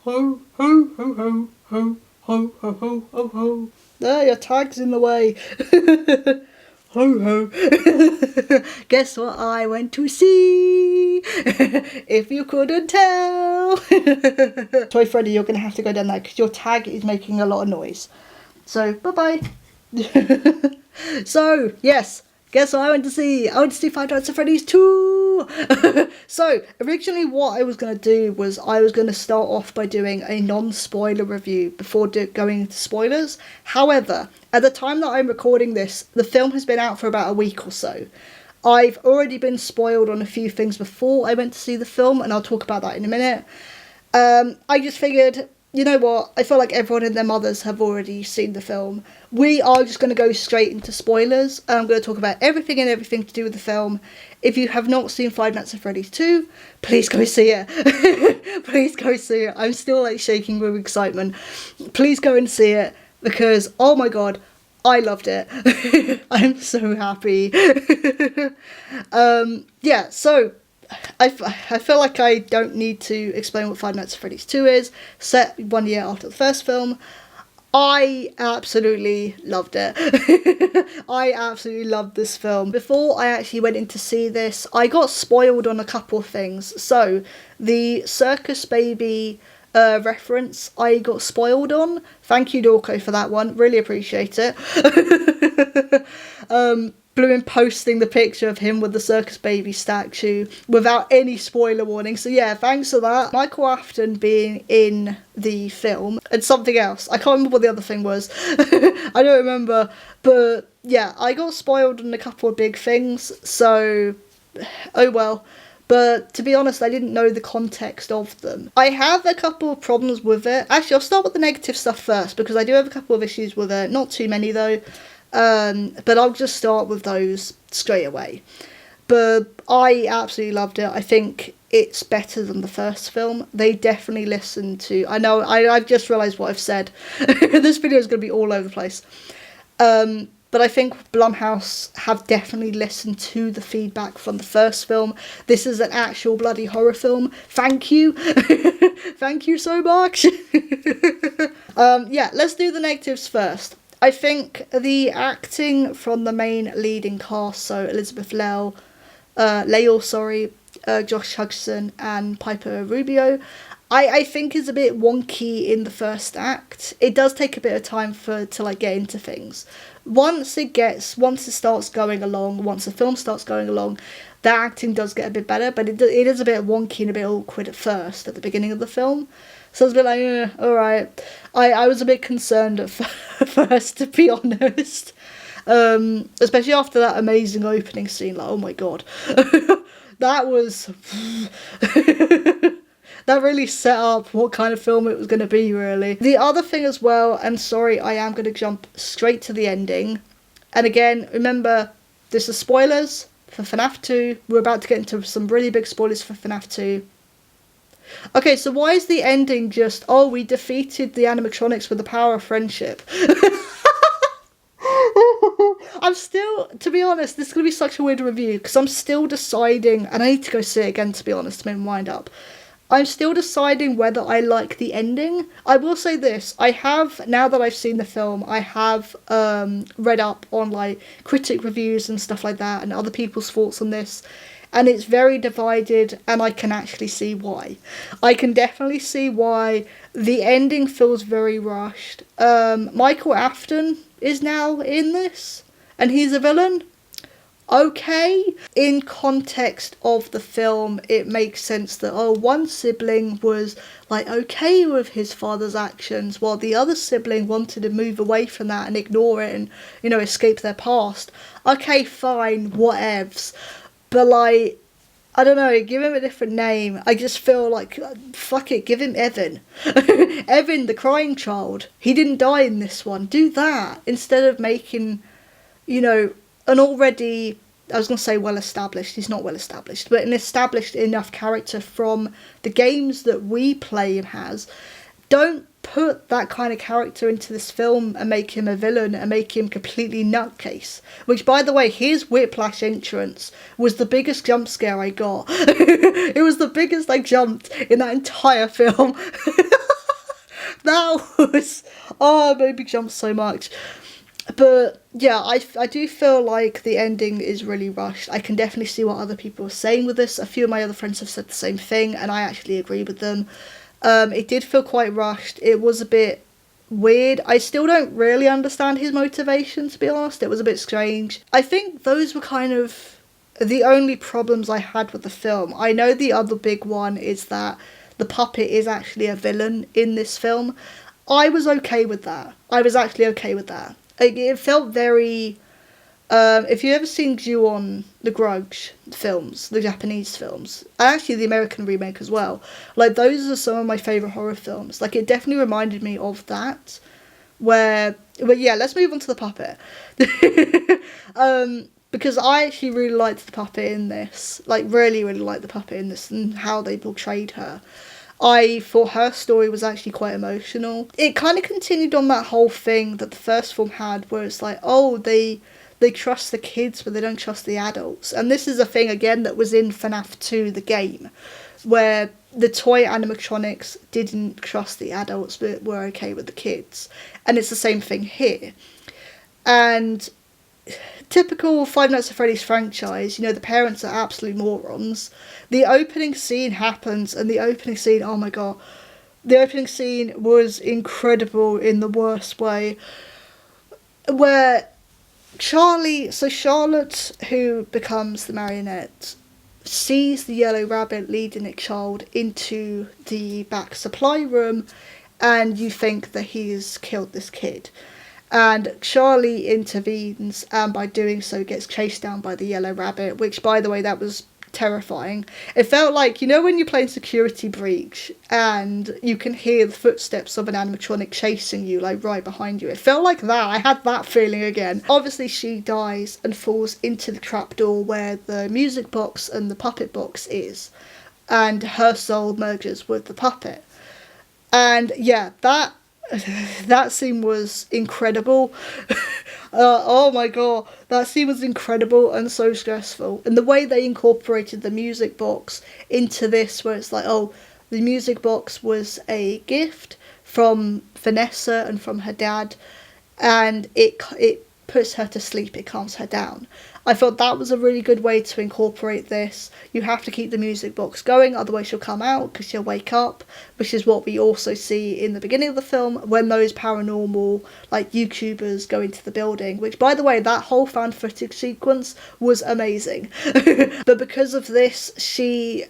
Ho, ho, ho, ho, ho, ho, ho, ho, ho, ho. There, your tag's in the way. Ho, ho. Guess what I went to see? If you couldn't tell. Sorry, Freddy, you're going to have to go down there because your tag is making a lot of noise. So, bye-bye. So, yes. Guess what I went to see? I went to see Five Nights at Freddy's 2! So, originally what I was going to do was I was going to start off by doing a non-spoiler review before going into spoilers. However, at the time that I'm recording this, the film has been out for about a week or so. I've already been spoiled on a few things before I went to see the film, and I'll talk about that in a minute. I just figured, you know what, I feel like everyone and their mothers have already seen the film. We are just going to go straight into spoilers. I'm going to talk about everything to do with the film. If you have not seen Five Nights at Freddy's 2, please go see it. Please go see it. I'm still like shaking with excitement. Please go and see it because, oh my god, I loved it. I'm so happy. Yeah, so I feel like I don't need to explain what Five Nights at Freddy's 2 is. Set 1 year after the first film. I absolutely loved it. I absolutely loved this film. Before I actually went in to see this, I got spoiled on a couple of things. So, the Circus Baby reference I got spoiled on. Thank you, Dorco, for that one. Really appreciate it. Blue posting the picture of him with the Circus Baby statue without any spoiler warning. So yeah, thanks for that. Michael Afton being in the film and something else. I can't remember what the other thing was. I don't remember. But yeah, I got spoiled on a couple of big things. So, oh well. But to be honest, I didn't know the context of them. I have a couple of problems with it. Actually, I'll start with the negative stuff first because I do have a couple of issues with it. Not too many though. But I'll just start with those straight away. But I absolutely loved it. I think it's better than the first film. They definitely listened to... I know, I've just realised what I've said. This video is going to be all over the place. But I think Blumhouse have definitely listened to the feedback from the first film. This is an actual bloody horror film. Thank you. Thank you so much. Yeah, let's do the negatives first. I think the acting from the main leading cast, so Elizabeth Lail, Josh Hudson and Piper Rubio, I think is a bit wonky in the first act. It does take a bit of time to like get into things. Once the film starts going along, the acting does get a bit better, but it is a bit wonky and a bit awkward at first, at the beginning of the film. So I was a bit like, alright. I was a bit concerned at first, to be honest. Especially after that amazing opening scene, like, oh my god. That was... that really set up what kind of film it was going to be, really. The other thing as well, and sorry, I am going to jump straight to the ending. And again, remember, this is spoilers for FNAF 2. We're about to get into some really big spoilers for FNAF 2. Okay, so why is the ending just, oh, we defeated the animatronics with the power of friendship? I'm still, to be honest, this is going to be such a weird review, because I'm still deciding, and I need to go see it again, to be honest, to make my mind up. I'm still deciding whether I like the ending. I will say this, I have, now that I've seen the film, I have read up on, like, critic reviews and stuff like that, and other people's thoughts on this. And it's very divided, and I can actually see why. I can definitely see why the ending feels very rushed. Michael Afton is now in this, and he's a villain. Okay. In context of the film, it makes sense that, oh, one sibling was, like, okay with his father's actions, while the other sibling wanted to move away from that and ignore it and, you know, escape their past. Okay, fine, whatevs. But, like, I don't know, give him a different name. I just feel like, fuck it, give him Evan. Evan, the crying child. He didn't die in this one. Do that. Instead of making, you know, an already, I was going to say well-established. He's not well-established. But an established enough character from the games that we play and has. Don't put that kind of character into this film and make him a villain and make him completely nutcase. Which, by the way, his whiplash entrance was the biggest jump scare I got. It was the biggest I jumped in that entire film. that was, oh, it made me jump so much. But yeah, I do feel like the ending is really rushed. I can definitely see what other people are saying with this. A few of my other friends have said the same thing, and I actually agree with them. It did feel quite rushed. It was a bit weird. I still don't really understand his motivation, to be honest. It was a bit strange. I think those were kind of the only problems I had with the film. I know the other big one is that the puppet is actually a villain in this film. I was okay with that. I was actually okay with that. It felt very... if you've ever seen Ju-on, the Grudge films, the Japanese films, and actually the American remake as well, like, those are some of my favourite horror films. Like, it definitely reminded me of that, where... But yeah, let's move on to the puppet. Because I actually really liked the puppet in this. Like, really, really liked the puppet in this and how they portrayed her. I thought her story was actually quite emotional. It kind of continued on that whole thing that the first film had, where it's like, oh, they trust the kids, but they don't trust the adults. And this is a thing, again, that was in FNAF 2, the game, where the toy animatronics didn't trust the adults, but were okay with the kids. And it's the same thing here. And typical Five Nights at Freddy's franchise, you know, the parents are absolute morons. The opening scene happens, and the opening scene, oh my god, the opening scene was incredible in the worst way, where Charlotte, who becomes the marionette, sees the yellow rabbit leading its child into the back supply room, and you think that he's killed this kid. And Charlie intervenes, and by doing so gets chased down by the yellow rabbit, which, by the way, that was terrifying. It felt like, you know, when you're playing Security Breach and you can hear the footsteps of an animatronic chasing you, like, right behind you. It felt like that. I had that feeling again. Obviously, she dies and falls into the trapdoor where the music box and the puppet box is, and her soul merges with the puppet. And yeah, that scene was incredible. Oh my god, that scene was incredible and so stressful. And the way they incorporated the music box into this, where it's like, oh, the music box was a gift from Vanessa and from her dad, and it puts her to sleep, it calms her down. I thought that was a really good way to incorporate this. You have to keep the music box going, otherwise she'll come out because she'll wake up, which is what we also see in the beginning of the film when those paranormal, like, YouTubers go into the building, which, by the way, that whole fan footage sequence was amazing. But because of this, she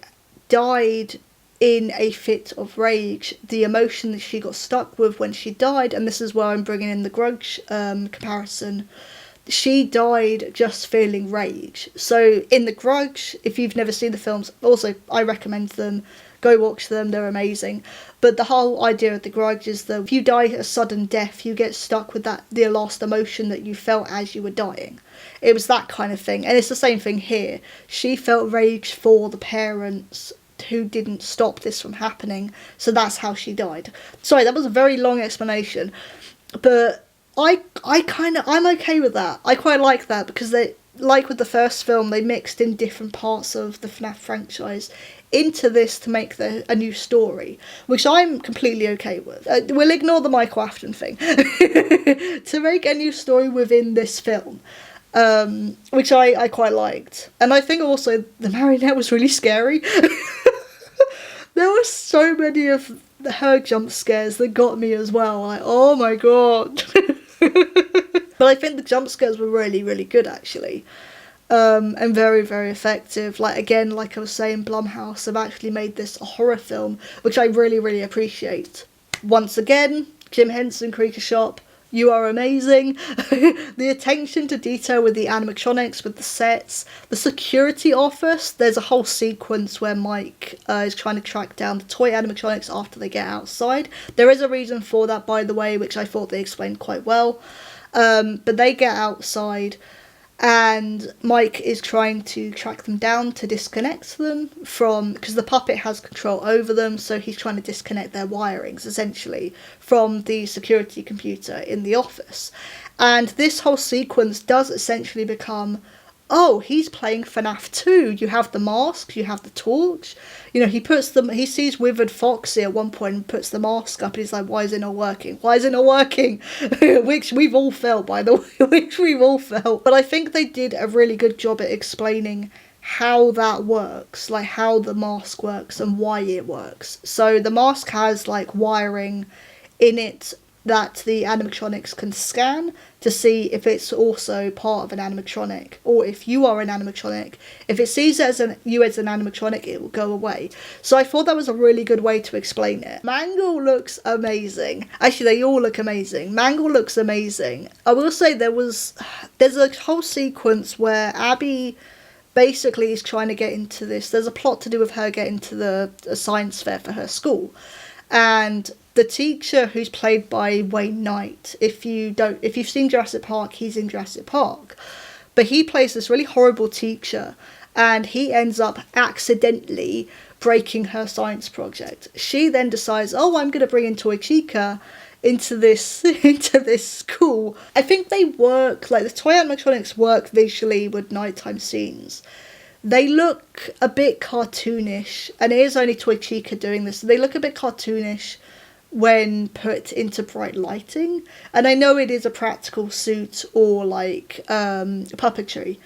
died in a fit of rage. The emotion that she got stuck with when she died, and this is where I'm bringing in the Grudge comparison, she died just feeling rage. So in The Grudge, if you've never seen the films, also I recommend them, go watch them, they're amazing. But the whole idea of The Grudge is that if you die a sudden death, you get stuck with the last emotion that you felt as you were dying. It was that kind of thing, and it's the same thing here. She felt rage for the parents who didn't stop this from happening, so that's how she died. Sorry, that was a very long explanation, but I'm okay with that. I quite like that, because they, like with the first film, they mixed in different parts of the FNAF franchise into this to make a new story, which I'm completely okay with. We'll ignore the Michael Afton thing. To make a new story within this film, which I quite liked. And I think also the marionette was really scary. There were so many of her jump scares that got me as well. Like, oh my god. But I think the jump scares were really, really good, actually. And very, very effective. Like, again, like I was saying, Blumhouse have actually made this a horror film, which I really, really appreciate. Once again, Jim Henson, Creature Shop, you are amazing. The attention to detail with the animatronics, with the sets, the security office. There's a whole sequence where Mike is trying to track down the toy animatronics after they get outside. There is a reason for that, by the way, which I thought they explained quite well. But they get outside, and Mike is trying to track them down to disconnect them from, because the puppet has control over them, so he's trying to disconnect their wirings, essentially, from the security computer in the office. And this whole sequence does essentially become oh, he's playing FNAF 2. You have the mask, you have the torch. You know, he sees Withered Foxy at one point and puts the mask up and he's like, why is it not working? Why is it not working? Which we've all felt, by the way, which we've all felt. But I think they did a really good job at explaining how that works, like how the mask works and why it works. So the mask has like wiring in it that the animatronics can scan to see if it's also part of an animatronic, or if you are an animatronic. If it sees it as you as an animatronic, it will go away. So I thought that was a really good way to explain it. Mangle looks amazing. Actually, they all look amazing. Mangle looks amazing. I will say there's a whole sequence where Abby basically is trying to get into this. There's a plot to do with her getting to the science fair for her school, and the teacher, who's played by Wayne Knight, if you've seen Jurassic Park, he's in Jurassic Park, but he plays this really horrible teacher, and he ends up accidentally breaking her science project. She then decides, oh, I'm going to bring in Toy Chica into this school. I think they work, like the toy animatronics work visually with nighttime scenes. They look a bit cartoonish, and it is only Toy Chica doing this. They look a bit cartoonish when put into bright lighting, and I know it is a practical suit or like puppetry,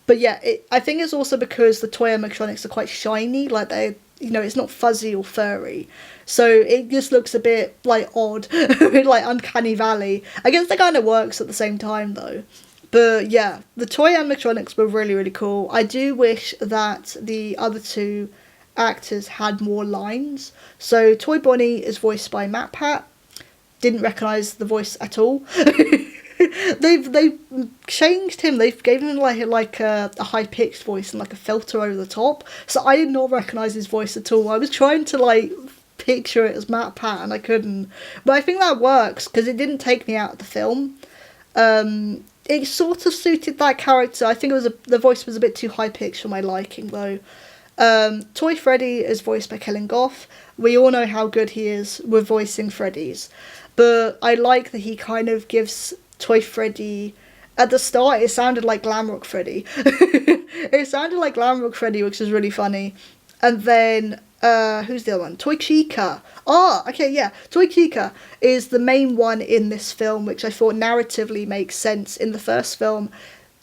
but yeah, I think it's also because the toy animatronics are quite shiny, like they, you know, it's not fuzzy or furry, so it just looks a bit like odd, a bit like Uncanny Valley. I guess that kind of works at the same time though. But yeah, the toy animatronics were really, really cool. I do wish that the other two actors had more lines. So Toy Bonnie is voiced by Matt Pat. Didn't recognise the voice at all. They've changed him. They've given him like a high pitched voice and like a filter over the top. So I did not recognise his voice at all. I was trying to like picture it as Matt Pat and I couldn't. But I think that works because it didn't take me out of the film. It sort of suited that character. I think the voice was a bit too high pitched for my liking though. Toy Freddy is voiced by Kellen Goff. We all know how good he is with voicing Freddys, but I like that he kind of gives Toy Freddy, at the start it sounded like Glam Rock Freddy. It sounded like Glam Rock Freddy, which is really funny. And then who's the other one? Toy Chica. Toy Chica is the main one in this film, which I thought narratively makes sense. In the first film,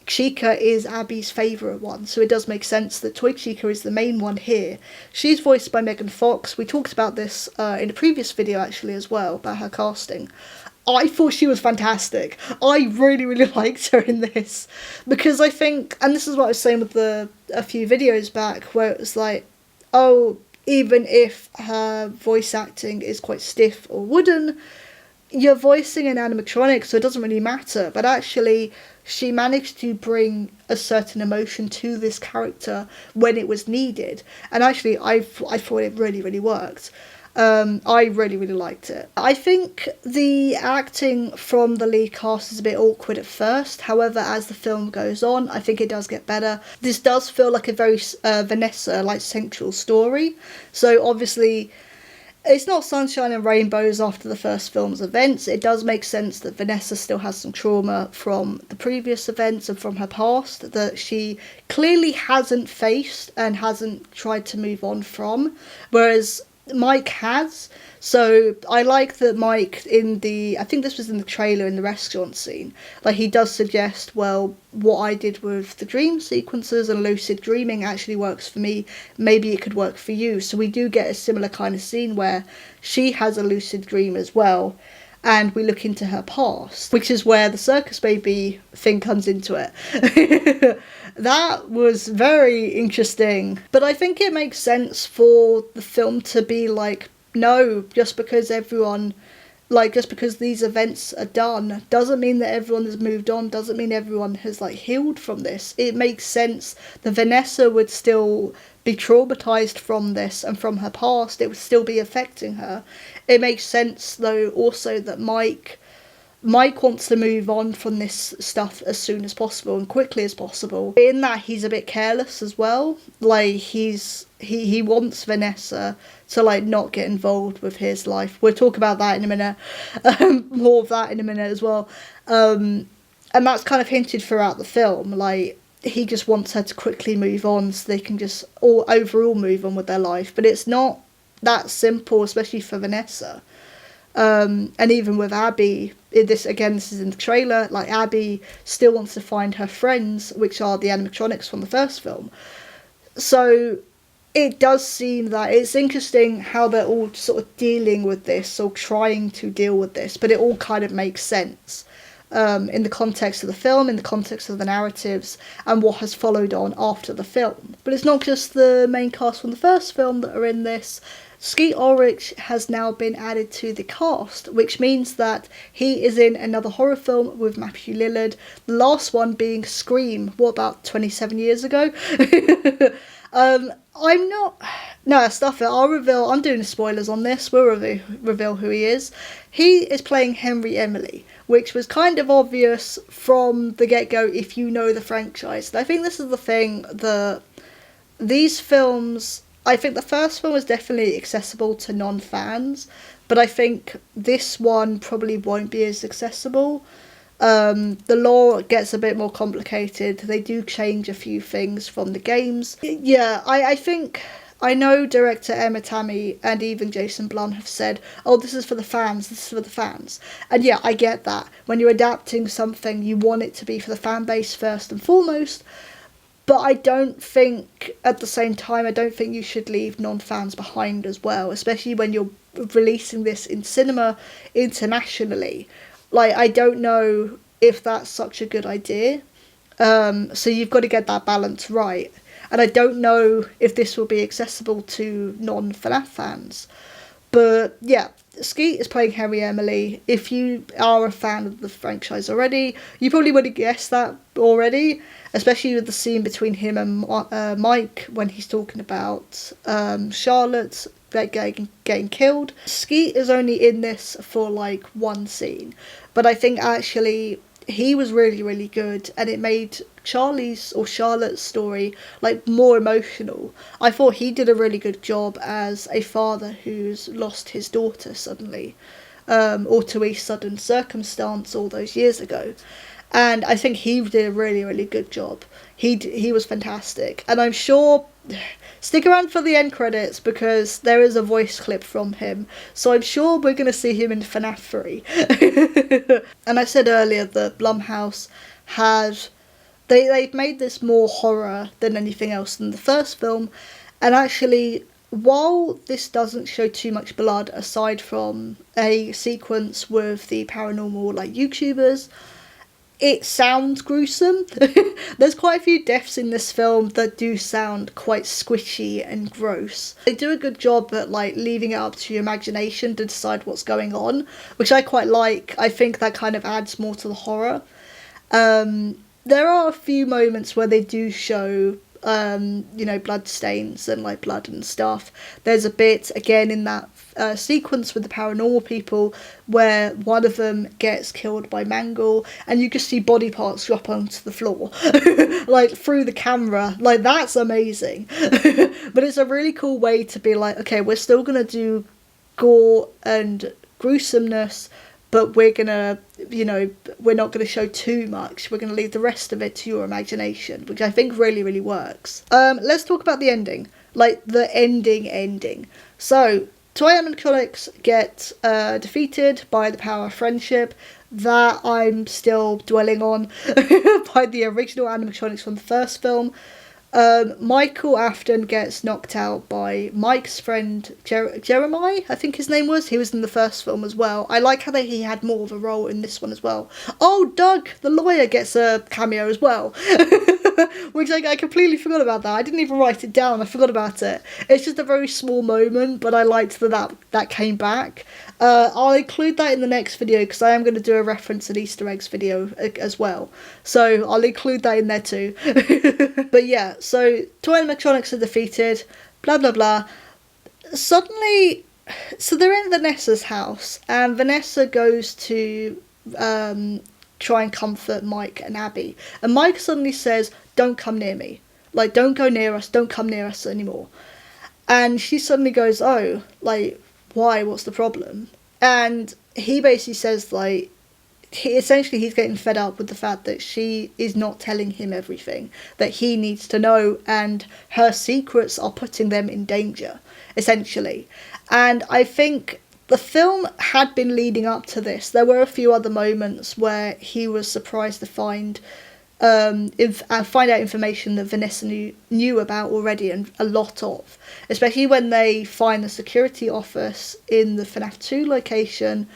Chica is Abby's favourite one, so it does make sense that Toy Chica is the main one here. She's voiced by Megan Fox. We talked about this in a previous video actually as well, about her casting. I thought she was fantastic. I really, really liked her in this, because I think, and this is what I was saying with a few videos back, where it was like, oh, even if her voice acting is quite stiff or wooden, you're voicing an animatronic, so it doesn't really matter. But actually, she managed to bring a certain emotion to this character when it was needed. And actually, I thought it really, really worked. I really, really liked it. I think the acting from the lead cast is a bit awkward at first. However, as the film goes on, I think it does get better. This does feel like a very Vanessa, like, central story. So obviously, it's not sunshine and rainbows after the first film's events. It does make sense that Vanessa still has some trauma from the previous events and from her past that she clearly hasn't faced and hasn't tried to move on from, whereas Mike has. So I like that Mike, I think this was in the trailer in the restaurant scene, like he does suggest, well, what I did with the dream sequences and lucid dreaming actually works for me, maybe it could work for you. So we do get a similar kind of scene where she has a lucid dream as well, and we look into her past, which is where the circus baby thing comes into it. That was very interesting. But I think it makes sense for the film to be like, no, just because these events are done doesn't mean that everyone has moved on, doesn't mean everyone has like healed from this. It makes sense that Vanessa would still be traumatized from this and from her past. It would still be affecting her. It makes sense though also that Mike wants to move on from this stuff as soon as possible and quickly as possible. In that, he's a bit careless as well. Like, he wants Vanessa to, like, not get involved with his life. We'll talk about that in a minute. More of that in a minute as well. And that's kind of hinted throughout the film. Like, he just wants her to quickly move on so they can just all overall move on with their life. But it's not that simple, especially for Vanessa. And even with Abby, this is in the trailer, like Abby still wants to find her friends, which are the animatronics from the first film. So it does seem that it's interesting how they're all sort of dealing with this, or trying to deal with this, but it all kind of makes sense in the context of the film, in the context of the narratives, and what has followed on after the film. But it's not just the main cast from the first film that are in this. Skeet Ulrich has now been added to the cast, which means that he is in another horror film with Matthew Lillard, the last one being Scream, what, about 27 years ago? I'm not... No, stuff it, I'll reveal... I'm doing spoilers on this, we'll reveal who he is. He is playing Henry Emily, which was kind of obvious from the get-go if you know the franchise. And I think this is the thing that these films... I think the first film was definitely accessible to non-fans, but I think this one probably won't be as accessible. The lore gets a bit more complicated. They do change a few things from the games. Yeah, I think... I know director Emma Tammy and even Jason Blum have said, oh, this is for the fans, this is for the fans. And yeah, I get that. When you're adapting something, you want it to be for the fan base first and foremost. But I don't think, at the same time, I don't think you should leave non-fans behind as well, especially when you're releasing this in cinema internationally. Like, I don't know if that's such a good idea. So you've got to get that balance right. And I don't know if this will be accessible to non-FNAF fans. But yeah, Skeet is playing Henry Emily. If you are a fan of the franchise already, you probably would have guessed that already, especially with the scene between him and Mike when he's talking about Charlotte getting killed. Skeet is only in this for like one scene, but I think actually he was really, really good, and it made Charlotte's story like more emotional. I thought he did a really good job as a father who's lost his daughter suddenly, or to a sudden circumstance all those years ago. And I think he did a really, really good job. He was fantastic. And I'm sure... Stick around for the end credits, because there is a voice clip from him. So I'm sure we're going to see him in FNAF 3. And I said earlier that Blumhouse had... They've made this more horror than anything else in the first film. And actually, while this doesn't show too much blood, aside from a sequence with the paranormal like YouTubers, it sounds gruesome. There's quite a few deaths in this film that do sound quite squishy and gross. They do a good job at like leaving it up to your imagination to decide what's going on, which I quite like. I think that kind of adds more to the horror. There are a few moments where they do show blood stains and like blood and stuff. There's a bit again in that sequence with the paranormal people where one of them gets killed by Mangle, and you just see body parts drop onto the floor like through the camera. Like, that's amazing. But it's a really cool way to be like, okay, we're still gonna do gore and gruesomeness, but we're gonna, we're not gonna show too much. We're gonna leave the rest of it to your imagination, which I think really, really works. Let's talk about the ending, like the ending. So toy animatronics get defeated by the power of friendship. That I'm still dwelling on by the original animatronics from the first film. Michael Afton gets knocked out by Mike's friend Jeremiah, I think his name was. He was in the first film as well. I like how he had more of a role in this one as well. Oh, Doug, the lawyer, gets a cameo as well. Which I completely forgot about that. I didn't even write it down. I forgot about it. It's just a very small moment, but I liked that came back. I'll include that in the next video, because I am going to do a reference and Easter eggs video as well. So I'll include that in there too. But yeah, so toy animatronics are defeated, blah blah blah. Suddenly, so they're in Vanessa's house, and Vanessa goes to try and comfort Mike and Abby. And Mike suddenly says, don't come near me. Like, don't go near us, don't come near us anymore. And she suddenly goes, oh, like, why, what's the problem? And he basically says, like, he's getting fed up with the fact that she is not telling him everything that he needs to know, and her secrets are putting them in danger, essentially. And I think the film had been leading up to this. There were a few other moments where he was surprised to find out information that Vanessa knew about already, and a lot of, especially when they find the security office in the FNAF 2 location,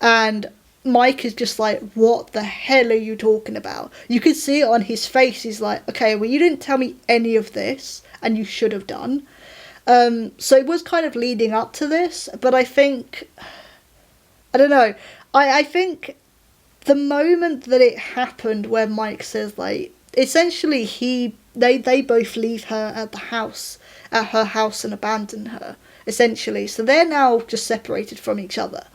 and Mike is just like, what the hell are you talking about? You could see it on his face. He's like, okay, well, you didn't tell me any of this, and you should have done. So it was kind of leading up to this, but I think, I don't know, I think the moment that it happened where Mike says, like, essentially they both leave her at her house and abandon her, essentially. So they're now just separated from each other.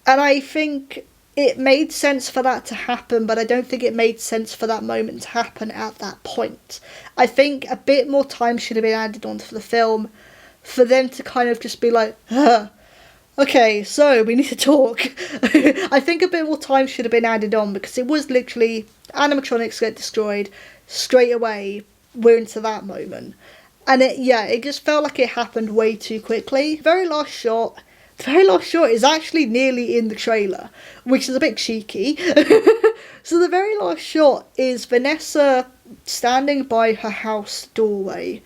And I think it made sense for that to happen, but I don't think it made sense for that moment to happen at that point. I think a bit more time should have been added onto the film for them to kind of just be like, okay, so we need to talk. I think a bit more time should have been added on, because it was literally animatronics get destroyed, straight away we're into that moment. And it just felt like it happened way too quickly. The very last shot is actually nearly in the trailer, which is a bit cheeky. So the very last shot is Vanessa standing by her house doorway,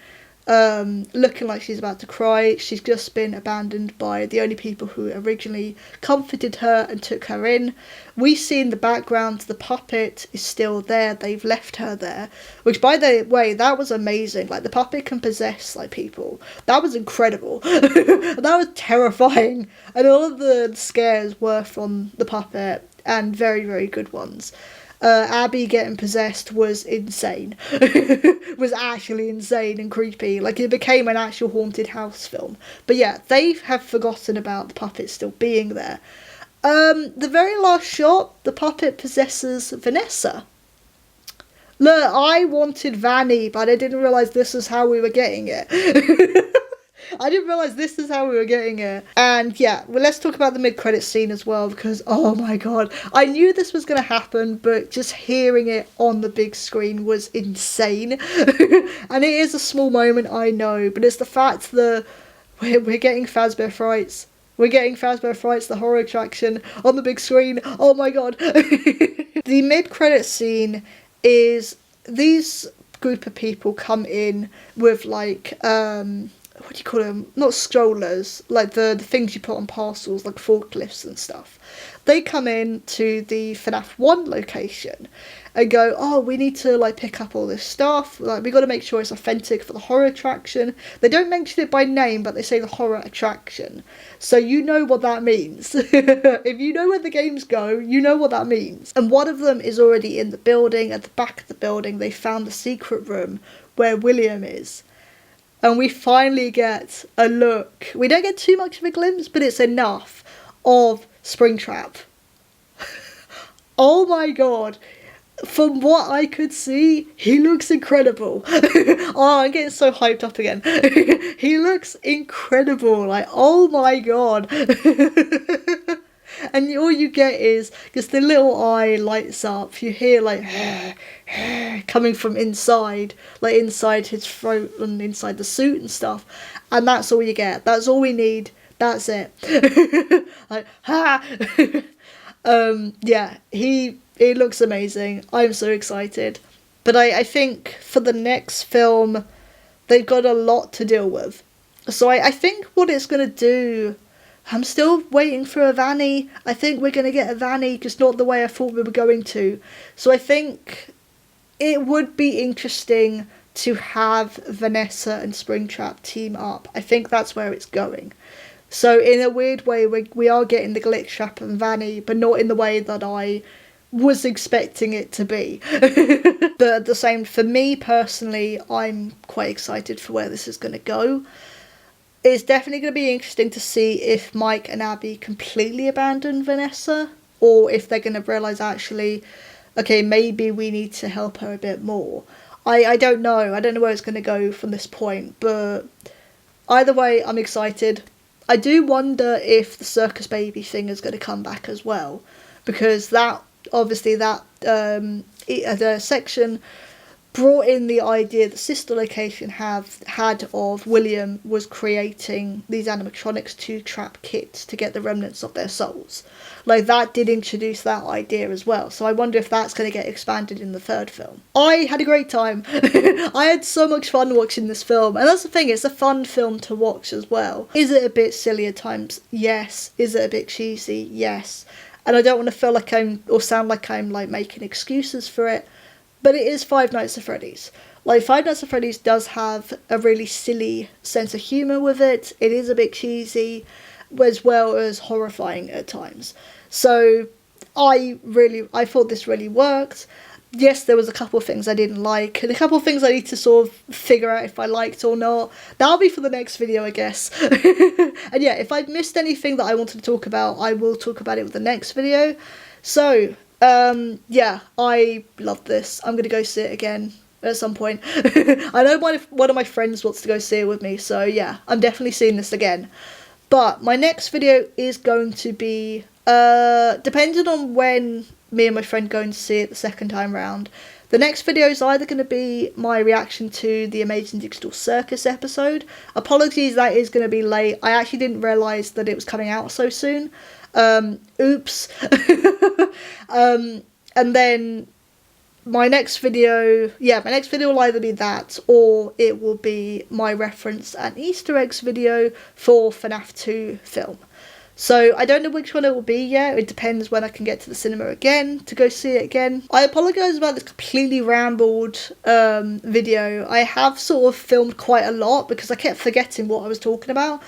looking like she's about to cry. She's just been abandoned by the only people who originally comforted her and took her in. We see in the background the puppet is still there. They've left her there, which, by the way, that was amazing. Like, the puppet can possess, like, people. That was incredible. That was terrifying, and all of the scares were from the puppet, and very, very good ones. Abby getting possessed was insane. Was actually insane and creepy. Like, it became an actual haunted house film. But yeah, they have forgotten about the puppet still being there. The very last shot, the puppet possesses Vanessa. Look, I wanted Vanny, but I didn't realise this is how we were getting it. I didn't realise this is how we were getting it. And yeah, well, let's talk about the mid-credits scene as well, because, oh my god, I knew this was going to happen, but just hearing it on the big screen was insane. And it is a small moment, I know, but it's the fact that we're getting Fazbear Frights. We're getting Fazbear Frights, the horror attraction, on the big screen. Oh my god. The mid-credits scene is these group of people come in with, like, what do you call them? Not strollers, like the things you put on parcels, like forklifts and stuff. They come in to the FNAF 1 location and go, oh, we need to, like, pick up all this stuff. Like, we got to make sure it's authentic for the horror attraction. They don't mention it by name, but they say the horror attraction. So you know what that means. If you know where the games go, you know what that means. And one of them is already in the building. At the back of the building, they found the secret room where William is. And we finally get a look. We don't get too much of a glimpse, but it's enough of Springtrap. Oh my god. From what I could see, he looks incredible. Oh, I'm getting so hyped up again. He looks incredible. Like, oh my god. And all you get is just the little eye lights up. You hear, like, coming from inside, like inside his throat and inside the suit and stuff. And that's all you get. That's all we need. That's it. Like, ha! Yeah, it looks amazing. I'm so excited. But I think for the next film, they've got a lot to deal with. So I think what it's going to do, I'm still waiting for a Vanny. I think we're going to get a Vanny, just not the way I thought we were going to. So I think it would be interesting to have Vanessa and Springtrap team up. I think that's where it's going. So in a weird way, we are getting the Glitch Trap and Vanny, but not in the way that I was expecting it to be. But at the same, for me personally, I'm quite excited for where this is going to go. It's definitely going to be interesting to see if Mike and Abby completely abandon Vanessa, or if they're going to realise, actually, okay, maybe we need to help her a bit more. I don't know. I don't know where it's going to go from this point, but either way, I'm excited. I do wonder if the Circus Baby thing is going to come back as well, because that obviously that the section brought in the idea that Sister Location had of William was creating these animatronics to trap kids to get the remnants of their souls. Like, that did introduce that idea as well. So I wonder if that's going to get expanded in the third film. I had a great time. I had so much fun watching this film. And that's the thing, it's a fun film to watch as well. Is it a bit silly at times? Yes. Is it a bit cheesy? Yes. And I don't want to feel like sound like I'm like making excuses for it. But it is Five Nights at Freddy's. Like, Five Nights at Freddy's does have a really silly sense of humour with it. It is a bit cheesy, as well as horrifying at times. So I thought this really worked. Yes, there was a couple of things I didn't like, and a couple of things I need to sort of figure out if I liked or not. That'll be for the next video, I guess. And yeah, if I've missed anything that I wanted to talk about, I will talk about it with the next video. So yeah, I love this. I'm gonna go see it again at some point. I know one of my friends wants to go see it with me, so yeah, I'm definitely seeing this again. But my next video is going to be depending on when me and my friend go and see it the second time round. The next video is either going to be my reaction to the Amazing Digital Circus episode. Apologies, that is going to be late. I actually didn't realise that it was coming out so soon. Oops. And then my next video will either be that, or it will be my reference and Easter eggs video for FNAF 2 film. So I don't know which one it will be yet. It depends when I can get to the cinema again to go see it again. I apologise about this completely rambled video. I have sort of filmed quite a lot because I kept forgetting what I was talking about.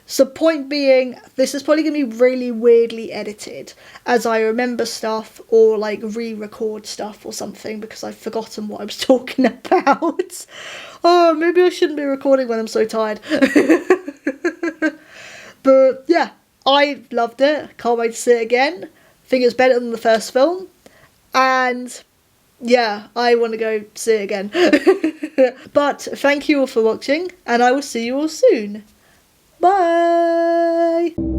So point being, this is probably going to be really weirdly edited as I remember stuff or like re-record stuff or something because I've forgotten what I was talking about. Oh, maybe I shouldn't be recording when I'm so tired. But yeah, I loved it. Can't wait to see it again. Think it's better than the first film. And yeah, I want to go see it again. But thank you all for watching, and I will see you all soon. Bye!